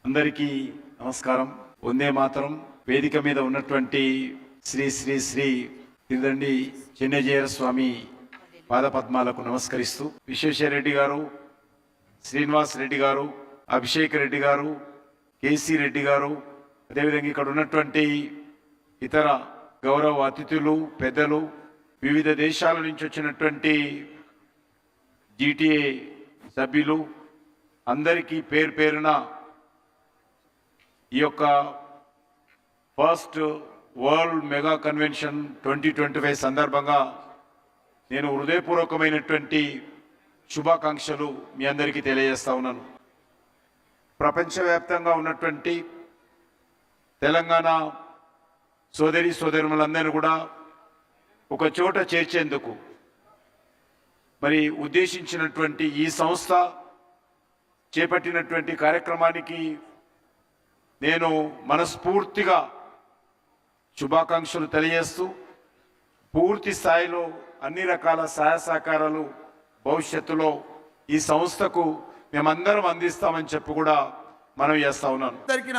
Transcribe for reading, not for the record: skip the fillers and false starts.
అందరికీ నమస్కారం. వందే మాతరం. వేదిక మీద ఉన్నటువంటి శ్రీ శ్రీ శ్రీ తిరుదండి చిన్నజీయర స్వామి పాదపద్మాలకు నమస్కరిస్తూ విశ్వేశ్వరరెడ్డి గారు, శ్రీనివాస్ రెడ్డి గారు, అభిషేక్ రెడ్డి గారు, కేసీ రెడ్డి గారు, అదేవిధంగా ఇక్కడ ఉన్నటువంటి ఇతర గౌరవ అతిథులు, పెద్దలు, వివిధ దేశాల నుంచి వచ్చినటువంటి జీటీఏ సభ్యులు అందరికీ పేరు పేరున ఈ యొక్క ఫస్ట్ వరల్డ్ మెగా కన్వెన్షన్ 2025 సందర్భంగా నేను హృదయపూర్వకమైనటువంటి శుభాకాంక్షలు మీ అందరికీ తెలియజేస్తా ఉన్నాను. ప్రపంచవ్యాప్తంగా ఉన్నటువంటి తెలంగాణ సోదరి సోదరులందరూ కూడా ఒక చోట చేర్చేందుకు మరి ఉద్దేశించినటువంటి ఈ సంస్థ చేపట్టినటువంటి కార్యక్రమానికి నేను మనస్ఫూర్తిగా శుభాకాంక్షలు తెలియజేస్తూ పూర్తి స్థాయిలో అన్ని రకాల సహాయ సహకారాలు భవిష్యత్తులో ఈ సంస్థకు మేమందరం అందిస్తామని చెప్పి కూడా మనం చేస్తా ఉన్నాను.